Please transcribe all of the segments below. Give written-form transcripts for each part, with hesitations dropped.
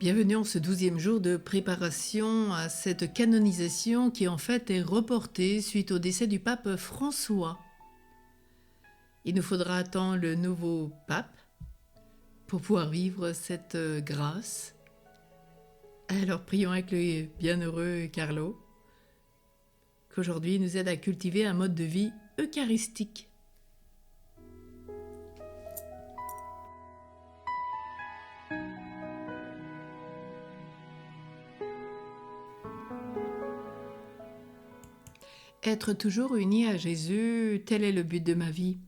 Bienvenue en ce 12e jour de préparation à cette canonisation qui en fait est reportée suite au décès du pape François. Il nous faudra attendre le nouveau pape pour pouvoir vivre cette grâce. Alors prions avec le bienheureux Carlo, qu'aujourd'hui nous aide à cultiver un mode de vie eucharistique. Être toujours uni à Jésus, tel est le but de ma vie,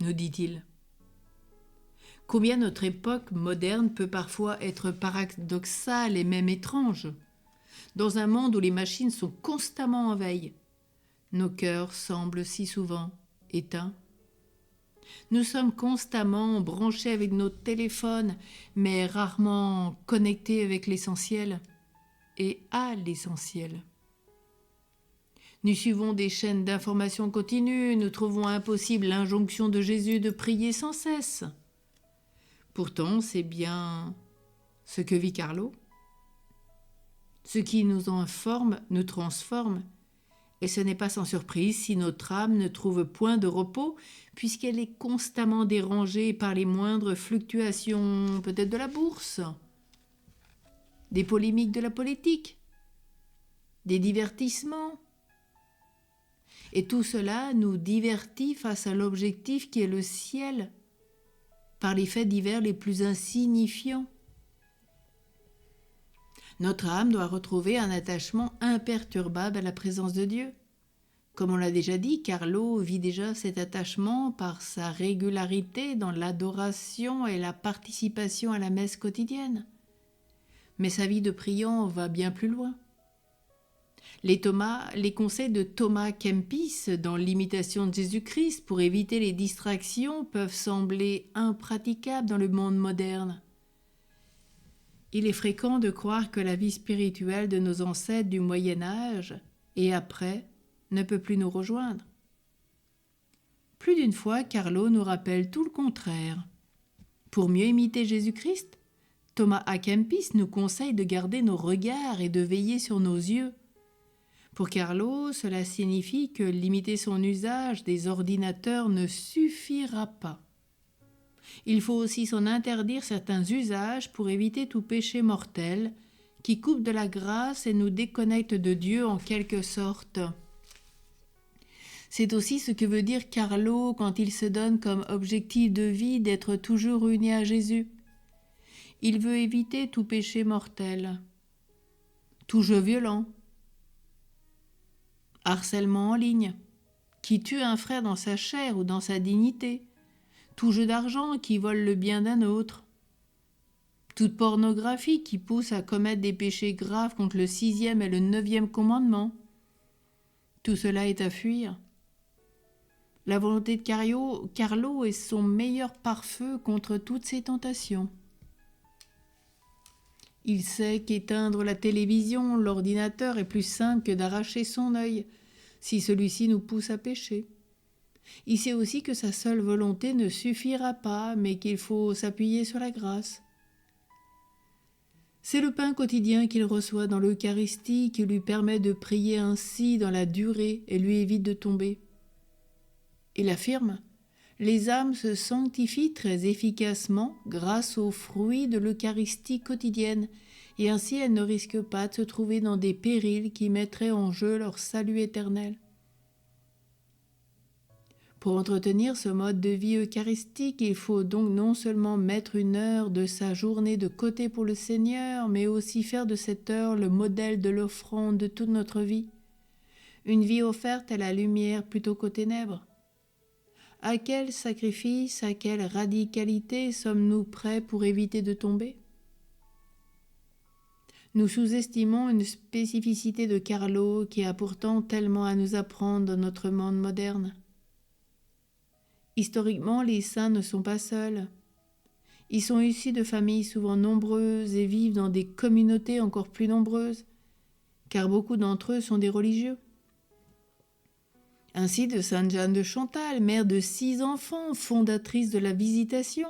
nous dit-il. Combien notre époque moderne peut parfois être paradoxale et même étrange. Dans un monde où les machines sont constamment en veille, nos cœurs semblent si souvent éteints. Nous sommes constamment branchés avec nos téléphones, mais rarement connectés avec l'essentiel et à l'essentiel. Nous suivons des chaînes d'information continues, nous trouvons impossible l'injonction de Jésus de prier sans cesse. Pourtant, c'est bien ce que vit Carlo. Ce qui nous informe nous transforme, et ce n'est pas sans surprise si notre âme ne trouve point de repos, puisqu'elle est constamment dérangée par les moindres fluctuations, peut-être de la bourse, des polémiques de la politique, des divertissements. Et tout cela nous divertit face à l'objectif qui est le ciel, par les faits divers les plus insignifiants. Notre âme doit retrouver un attachement imperturbable à la présence de Dieu. Comme on l'a déjà dit, Carlo vit déjà cet attachement par sa régularité dans l'adoration et la participation à la messe quotidienne. Mais sa vie de priant va bien plus loin. Les conseils de Thomas Kempis dans l'imitation de Jésus-Christ pour éviter les distractions peuvent sembler impraticables dans le monde moderne. Il est fréquent de croire que la vie spirituelle de nos ancêtres du Moyen-Âge et après ne peut plus nous rejoindre. Plus d'une fois, Carlo nous rappelle tout le contraire. Pour mieux imiter Jésus-Christ, Thomas à Kempis nous conseille de garder nos regards et de veiller sur nos yeux. Pour Carlo, cela signifie que limiter son usage des ordinateurs ne suffira pas. Il faut aussi s'en interdire certains usages pour éviter tout péché mortel qui coupe de la grâce et nous déconnecte de Dieu en quelque sorte. C'est aussi ce que veut dire Carlo quand il se donne comme objectif de vie d'être toujours uni à Jésus. Il veut éviter tout péché mortel, tout jeu violent, harcèlement en ligne, qui tue un frère dans sa chair ou dans sa dignité, tout jeu d'argent qui vole le bien d'un autre, toute pornographie qui pousse à commettre des péchés graves contre le 6e et le 9e commandement. Tout cela est à fuir. La volonté de Carlo est son meilleur pare-feu contre toutes ces tentations. Il sait qu'éteindre la télévision, l'ordinateur est plus simple que d'arracher son œil, si celui-ci nous pousse à pécher. Il sait aussi que sa seule volonté ne suffira pas, mais qu'il faut s'appuyer sur la grâce. C'est le pain quotidien qu'il reçoit dans l'Eucharistie qui lui permet de prier ainsi dans la durée et lui évite de tomber. Il affirme : les âmes se sanctifient très efficacement grâce aux fruits de l'Eucharistie quotidienne, et ainsi elles ne risquent pas de se trouver dans des périls qui mettraient en jeu leur salut éternel. Pour entretenir ce mode de vie eucharistique, il faut donc non seulement mettre une heure de sa journée de côté pour le Seigneur, mais aussi faire de cette heure le modèle de l'offrande de toute notre vie. Une vie offerte à la lumière plutôt qu'aux ténèbres. À quel sacrifice, à quelle radicalité sommes-nous prêts pour éviter de tomber ? Nous sous-estimons une spécificité de Carlo qui a pourtant tellement à nous apprendre dans notre monde moderne. Historiquement, les saints ne sont pas seuls. Ils sont issus de familles souvent nombreuses et vivent dans des communautés encore plus nombreuses, car beaucoup d'entre eux sont des religieux. Ainsi de Sainte Jeanne de Chantal, mère de 6 enfants, fondatrice de la Visitation.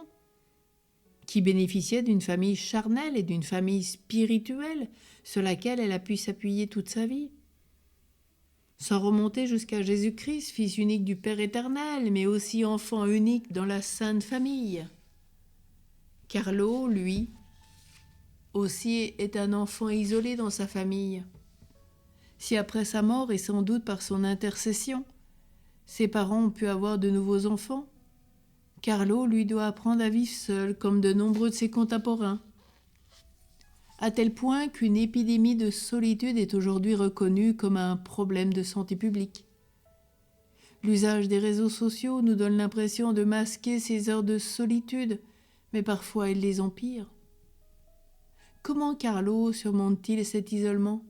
qui bénéficiait d'une famille charnelle et d'une famille spirituelle sur laquelle elle a pu s'appuyer toute sa vie. Sans remonter jusqu'à Jésus-Christ, fils unique du Père éternel, mais aussi enfant unique dans la Sainte Famille. Carlo, lui, aussi est un enfant isolé dans sa famille. Si après sa mort, et sans doute par son intercession, ses parents ont pu avoir de nouveaux enfants, Carlo, lui, doit apprendre à vivre seul, comme de nombreux de ses contemporains, à tel point qu'une épidémie de solitude est aujourd'hui reconnue comme un problème de santé publique. L'usage des réseaux sociaux nous donne l'impression de masquer ces heures de solitude, mais parfois il les empire. Comment Carlo surmonte-t-il cet isolement ?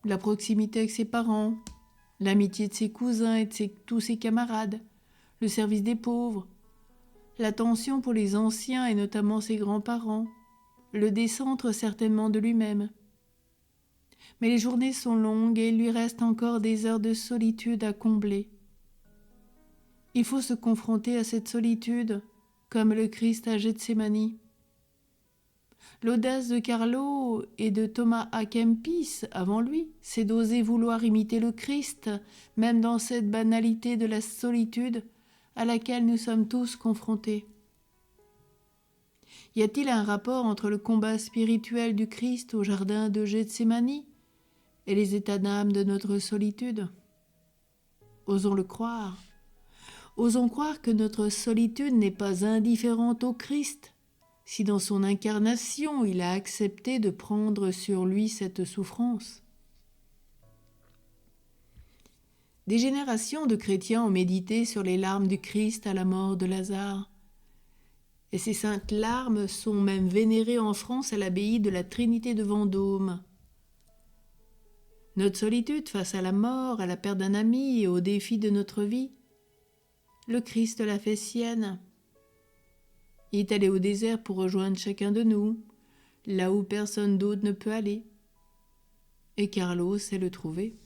La proximité avec ses parents, l'amitié de ses cousins et de tous ses camarades, le service des pauvres, l'attention pour les anciens et notamment ses grands-parents, le décentre certainement de lui-même. Mais les journées sont longues et il lui reste encore des heures de solitude à combler. Il faut se confronter à cette solitude, comme le Christ à Gethsémani. L'audace de Carlo et de Thomas à Kempis, avant lui, c'est d'oser vouloir imiter le Christ, même dans cette banalité de la solitude à laquelle nous sommes tous confrontés. Y a-t-il un rapport entre le combat spirituel du Christ au jardin de Gethsémani et les états d'âme de notre solitude ? Osons le croire. Osons croire que notre solitude n'est pas indifférente au Christ, si dans son incarnation il a accepté de prendre sur lui cette souffrance. Des générations de chrétiens ont médité sur les larmes du Christ à la mort de Lazare. Et ces saintes larmes sont même vénérées en France à l'abbaye de la Trinité de Vendôme. Notre solitude face à la mort, à la perte d'un ami et aux défis de notre vie, le Christ l'a fait sienne. Il est allé au désert pour rejoindre chacun de nous, là où personne d'autre ne peut aller. Et Carlo sait le trouver.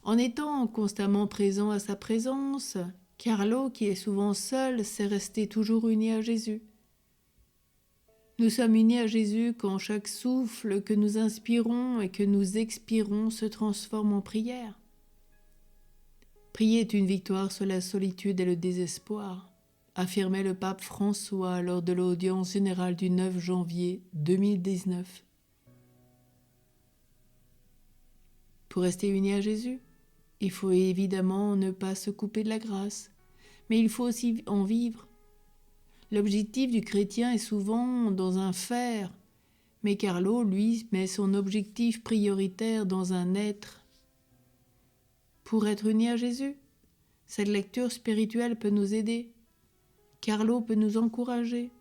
En étant constamment présent à sa présence, Carlo, qui est souvent seul, sait rester toujours uni à Jésus. Nous sommes unis à Jésus quand chaque souffle que nous inspirons et que nous expirons se transforme en prière. Prier est une victoire sur la solitude et le désespoir, affirmait le pape François lors de l'audience générale du 9 janvier 2019. Pour rester unis à Jésus, il faut évidemment ne pas se couper de la grâce, mais il faut aussi en vivre. L'objectif du chrétien est souvent dans un faire, mais Carlo, lui, met son objectif prioritaire dans un être. Pour être unis à Jésus, cette lecture spirituelle peut nous aider. Carlo peut nous encourager.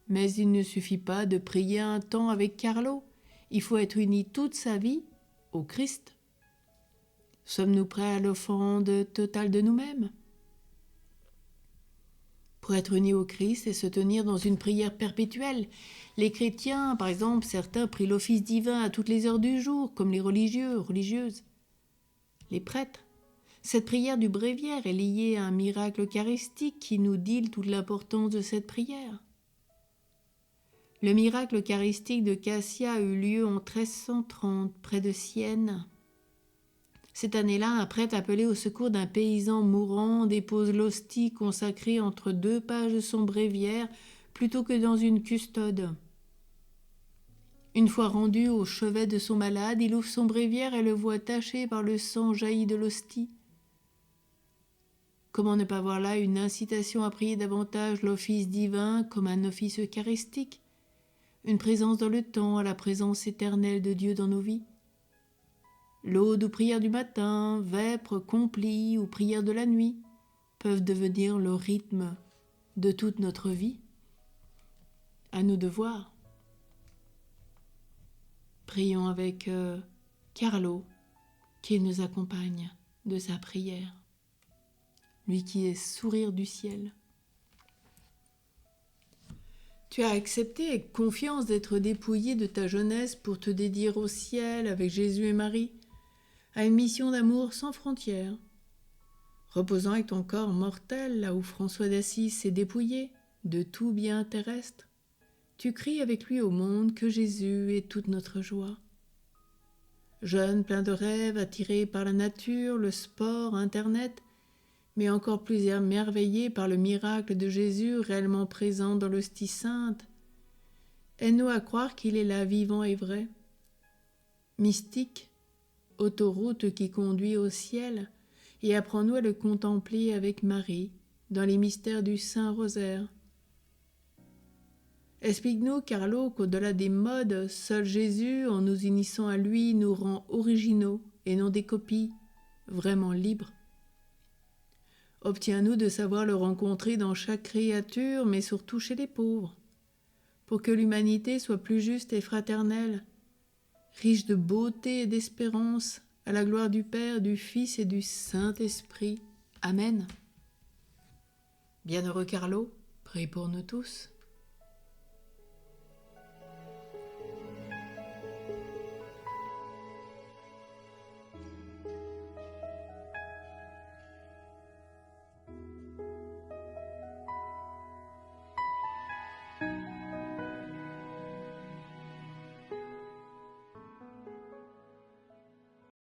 Mais il ne suffit pas de prier un temps avec Carlo, il faut être uni toute sa vie au Christ. Sommes-nous prêts à l'offrande totale de nous-mêmes ? Pour être unis au Christ et se tenir dans une prière perpétuelle, les chrétiens, par exemple, certains prient l'office divin à toutes les heures du jour, comme les religieux, religieuses, les prêtres. Cette prière du bréviaire est liée à un miracle eucharistique qui nous dit toute l'importance de cette prière. Le miracle eucharistique de Cassia eut lieu en 1330, près de Sienne. Cette année-là, un prêtre appelé au secours d'un paysan mourant dépose l'hostie consacrée entre deux pages de son bréviaire plutôt que dans une custode. Une fois rendu au chevet de son malade, il ouvre son bréviaire et le voit taché par le sang jailli de l'hostie. Comment ne pas voir là une incitation à prier davantage l'office divin comme un office eucharistique, une présence dans le temps à la présence éternelle de Dieu dans nos vies ? L'aude ou prière du matin, vêpres, complis ou prière de la nuit peuvent devenir le rythme de toute notre vie. À nous de voir. Prions avec Carlo, qui nous accompagne de sa prière, lui qui est sourire du ciel. Tu as accepté avec confiance d'être dépouillé de ta jeunesse pour te dédier au ciel avec Jésus et Marie, à une mission d'amour sans frontières. Reposant avec ton corps mortel là où François d'Assise s'est dépouillé, de tout bien terrestre, tu cries avec lui au monde que Jésus est toute notre joie. Jeune plein de rêves, attiré par la nature, le sport, Internet, mais encore plus émerveillé par le miracle de Jésus réellement présent dans l'hostie sainte, aide-nous à croire qu'il est là vivant et vrai. Mystique, autoroute qui conduit au ciel, et apprends-nous à le contempler avec Marie dans les mystères du Saint-Rosaire. Explique-nous, Carlo, qu'au-delà des modes, seul Jésus, en nous unissant à lui, nous rend originaux et non des copies, vraiment libres. Obtiens-nous de savoir le rencontrer dans chaque créature, mais surtout chez les pauvres, pour que l'humanité soit plus juste et fraternelle, riche de beauté et d'espérance, à la gloire du Père, du Fils et du Saint-Esprit. Amen. Bienheureux Carlo, prie pour nous tous.